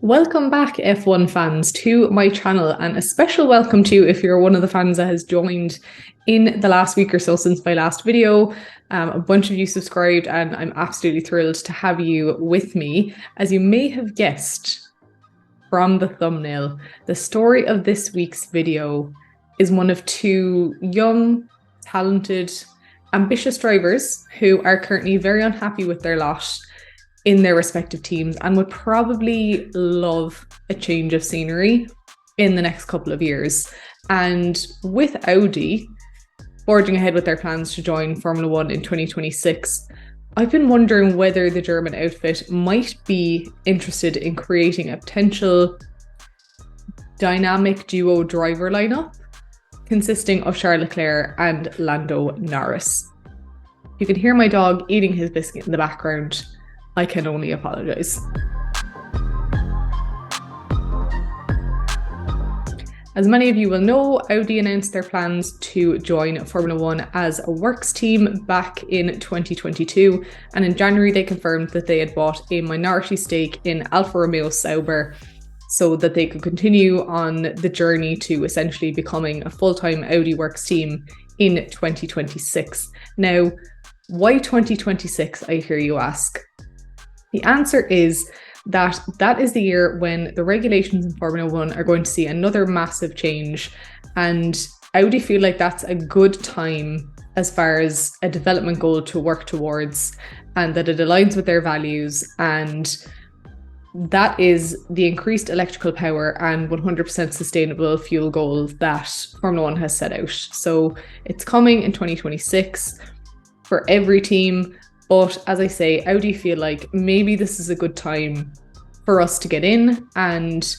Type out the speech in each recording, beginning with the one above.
Welcome back, F1 fans, to my channel, and a special welcome to you if you're one of the fans that has joined in the last week or so since my last video. A bunch of you subscribed, and I'm absolutely thrilled to have you with me. As you may have guessed from the thumbnail, the story of this week's video is one of two young, talented, ambitious drivers who are currently very unhappy with their lot in their respective teams and would probably love a change of scenery in the next couple of years. And with Audi forging ahead with their plans to join Formula 1 in 2026, I've been wondering whether the German outfit might be interested in creating a potential dynamic duo driver lineup consisting of Charles Leclerc and Lando Norris. You can hear my dog eating his biscuit in the background. I can only apologise. As many of you will know, Audi announced their plans to join Formula 1 as a works team back in 2022, and in January they confirmed that they had bought a minority stake in Alfa Romeo Sauber so that they could continue on the journey to essentially becoming a full-time Audi works team in 2026. Now, why 2026, I hear you ask? The answer is that is the year when the regulations in Formula 1 are going to see another massive change, and Audi feel like that's a good time as far as a development goal to work towards, and that it aligns with their values, and that is the increased electrical power and 100% sustainable fuel goal that Formula 1 has set out. So it's coming in 2026 for every team. But as I say, Audi feel like maybe this is a good time for us to get in and,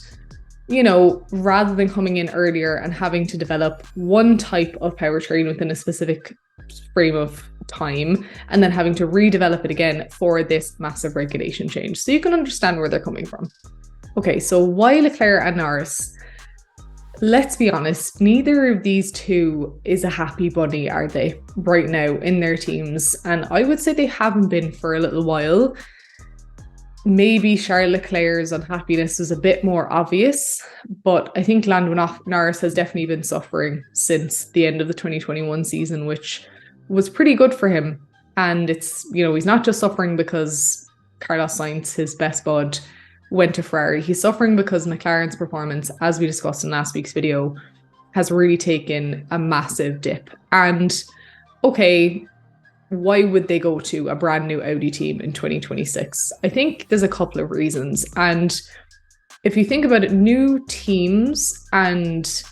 rather than coming in earlier and having to develop one type of powertrain within a specific frame of time and then having to redevelop it again for this massive regulation change. So you can understand where they're coming from. Okay, so why Leclerc and Norris? Let's be honest, neither of these two is a happy bunny, are they, right now in their teams? And I would say they haven't been for a little while. Maybe Charles Leclerc's unhappiness was a bit more obvious, but I think Lando Norris has definitely been suffering since the end of the 2021 season, which was pretty good for him. And it's, he's not just suffering because Carlos Sainz, his best bud, went to Ferrari. He's suffering because McLaren's performance, as we discussed in last week's video, has really taken a massive dip. And okay, why would they go to a brand new Audi team in 2026? I think there's a couple of reasons. And if you think about it, new teams and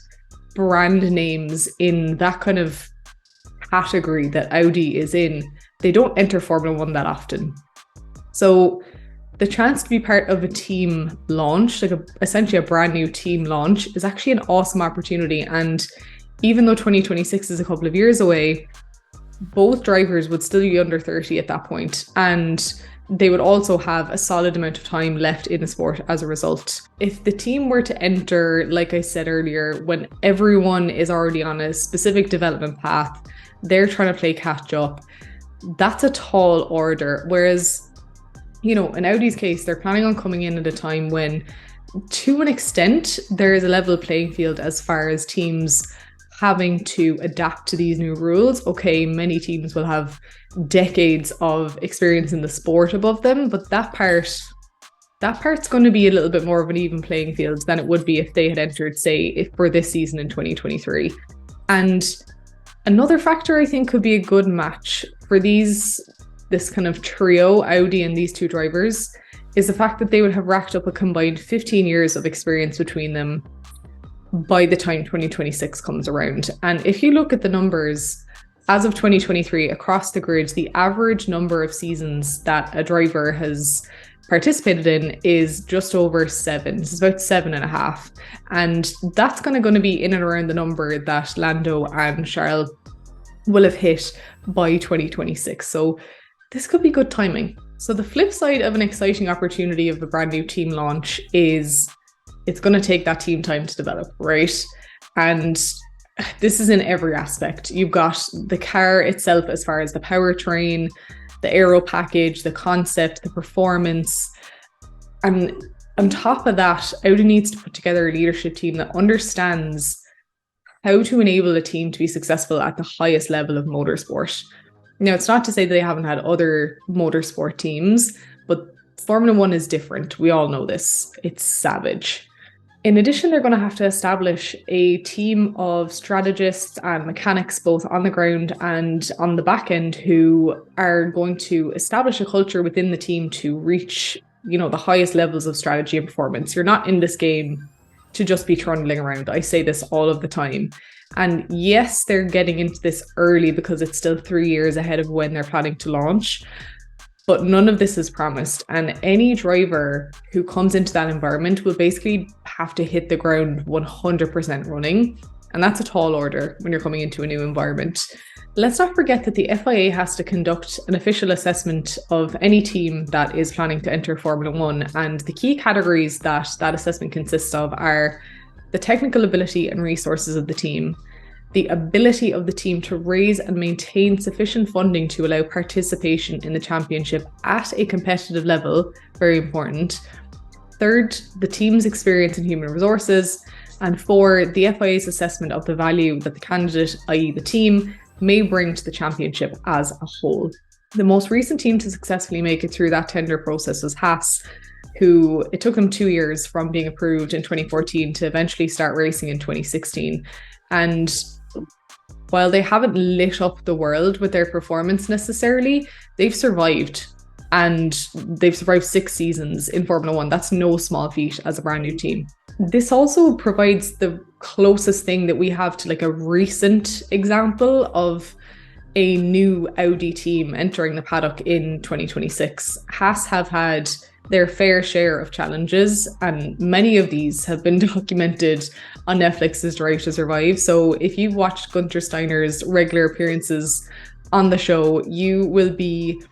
brand names in that kind of category that Audi is in, they don't enter Formula 1 that often. So the chance to be part of a team launch, essentially a brand new team launch, is actually an awesome opportunity. And even though 2026 is a couple of years away, both drivers would still be under 30 at that point, and they would also have a solid amount of time left in the sport as a result. If the team were to enter, like I said earlier, when everyone is already on a specific development path, they're trying to play catch up, that's a tall order. Whereas in Audi's case, they're planning on coming in at a time when, to an extent, there is a level playing field as far as teams having to adapt to these new rules. Okay, many teams will have decades of experience in the sport above them, but that part's going to be a little bit more of an even playing field than it would be if they had entered, say, for this season in 2023. And another factor I think could be a good match for this kind of trio, Audi and these two drivers, is the fact that they would have racked up a combined 15 years of experience between them by the time 2026 comes around. And if you look at the numbers, as of 2023 across the grid, the average number of seasons that a driver has participated in is just over 7. It's about 7.5. And that's going to be in and around the number that Lando and Charles will have hit by 2026. So this could be good timing. So the flip side of an exciting opportunity of a brand new team launch is it's going to take that team time to develop, right? And this is in every aspect. You've got the car itself as far as the powertrain, the aero package, the concept, the performance. And On top of that, Audi needs to put together a leadership team that understands how to enable a team to be successful at the highest level of motorsport. Now, it's not to say that they haven't had other motorsport teams, but Formula One is different. We all know this. It's savage. In addition, they're going to have to establish a team of strategists and mechanics, both on the ground and on the back end, who are going to establish a culture within the team to reach, the highest levels of strategy and performance. You're not in this game to just be trundling around. I say this all of the time. And yes, they're getting into this early because it's still 3 years ahead of when they're planning to launch. But none of this is promised. And any driver who comes into that environment will basically have to hit the ground 100% running. And that's a tall order when you're coming into a new environment. Let's not forget that the FIA has to conduct an official assessment of any team that is planning to enter Formula One. And the key categories that assessment consists of are the technical ability and resources of the team, the ability of the team to raise and maintain sufficient funding to allow participation in the championship at a competitive level, very important. Third, the team's experience in human resources. And four, the FIA's assessment of the value that the candidate, i.e. the team, may bring to the championship as a whole. The most recent team to successfully make it through that tender process was Haas, who it took them 2 years from being approved in 2014 to eventually start racing in 2016. And while they haven't lit up the world with their performance necessarily, they've survived. And they've survived 6 seasons in Formula One. That's no small feat as a brand new team. This also provides the closest thing that we have to like a recent example of a new Audi team entering the paddock in 2026. Haas have had their fair share of challenges, and many of these have been documented on Netflix's Drive to Survive. So if you've watched Gunther Steiner's regular appearances on the show, you will be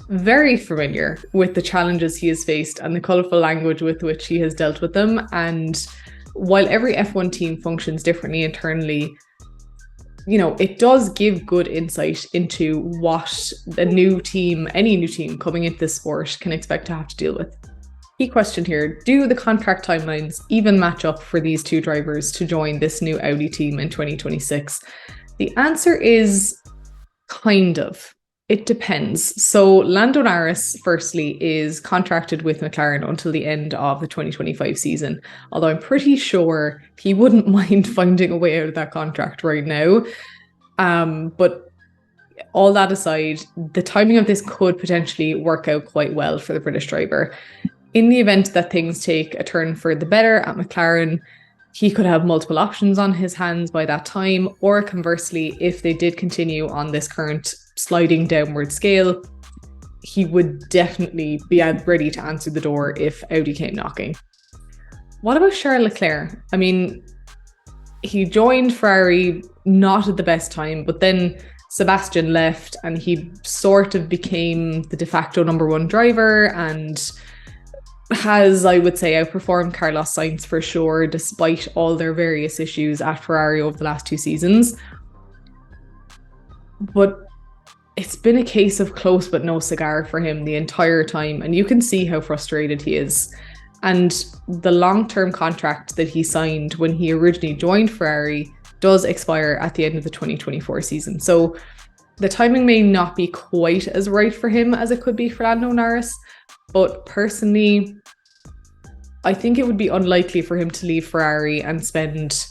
very familiar with the challenges he has faced and the colourful language with which he has dealt with them. And while every F1 team functions differently internally, it does give good insight into what any new team coming into this sport can expect to have to deal with. Key question here, do the contract timelines even match up for these two drivers to join this new Audi team in 2026? The answer is kind of. It depends. So Lando Norris, firstly, is contracted with McLaren until the end of the 2025 season, although I'm pretty sure he wouldn't mind finding a way out of that contract right now. But all that aside, the timing of this could potentially work out quite well for the British driver. In the event that things take a turn for the better at McLaren, he could have multiple options on his hands by that time, or conversely, if they did continue on this current sliding downward scale, he would definitely be ready to answer the door if Audi came knocking. What about Charles Leclerc? I mean, he joined Ferrari not at the best time, but then Sebastian left and he sort of became the de facto number one driver and has, I would say, outperformed Carlos Sainz for sure, despite all their various issues at Ferrari over the last 2 seasons. But it's been a case of close but no cigar for him the entire time, and you can see how frustrated he is. And the long-term contract that he signed when he originally joined Ferrari does expire at the end of the 2024 season. So the timing may not be quite as right for him as it could be for Lando Norris, but personally, I think it would be unlikely for him to leave Ferrari and spend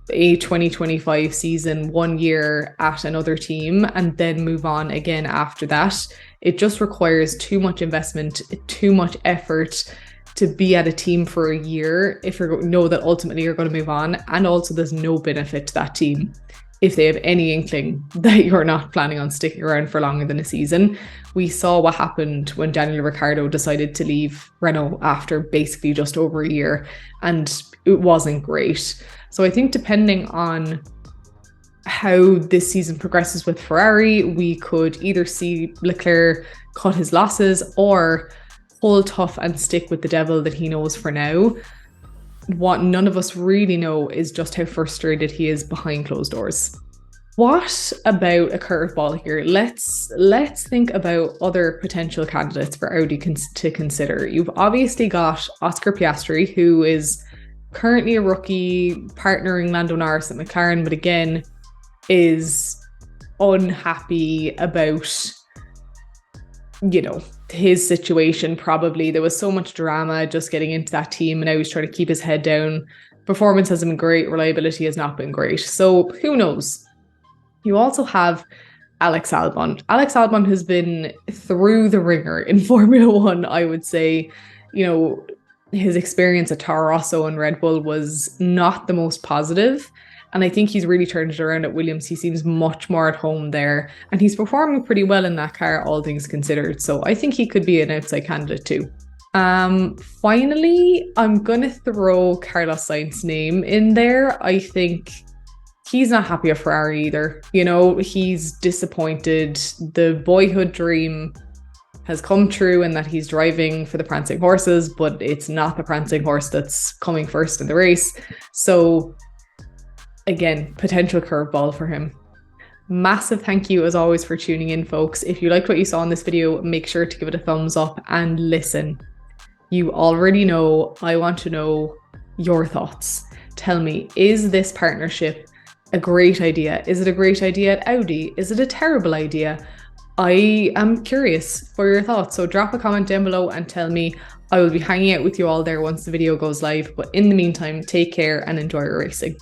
a 2025 season 1 year at another team and then move on again after that. It just requires too much investment, too much effort to be at a team for a year if you know that ultimately you're going to move on. And also there's no benefit to that team if they have any inkling that you're not planning on sticking around for longer than a season. We saw what happened when Daniel Ricciardo decided to leave Renault after basically just over a year, and it wasn't great. So I think depending on how this season progresses with Ferrari, we could either see Leclerc cut his losses or hold tough and stick with the devil that he knows for now. What none of us really know is just how frustrated he is behind closed doors. What about a curveball here? Let's think about other potential candidates for Audi to consider. You've obviously got Oscar Piastri, who is currently a rookie, partnering Lando Norris at McLaren, but again is unhappy about, you know, his situation. Probably there was so much drama just getting into that team, and now he's trying to keep his head down. Performance hasn't been great, reliability has not been great. So who knows? You also have Alex Albon. Alex Albon has been through the ringer in Formula One, I would say. You know, his experience at Toro Rosso and Red Bull was not the most positive. And I think he's really turned it around at Williams. He seems much more at home there. And he's performing pretty well in that car, all things considered. So I think he could be an outside candidate too. Finally, I'm going to throw Carlos Sainz's name in there. I think he's not happy at Ferrari either. You know, he's disappointed. The boyhood dream has come true in that he's driving for the prancing horses, but it's not the prancing horse that's coming first in the race. So again, potential curveball for him. Massive thank you as always for tuning in, folks. If you liked what you saw in this video, make sure to give it a thumbs up and listen. You already know, I want to know your thoughts. Tell me, is this partnership a great idea? Is it a great idea at Audi? Is it a terrible idea? I am curious for your thoughts. So drop a comment down below and tell me. I will be hanging out with you all there once the video goes live. But in the meantime, take care and enjoy your racing.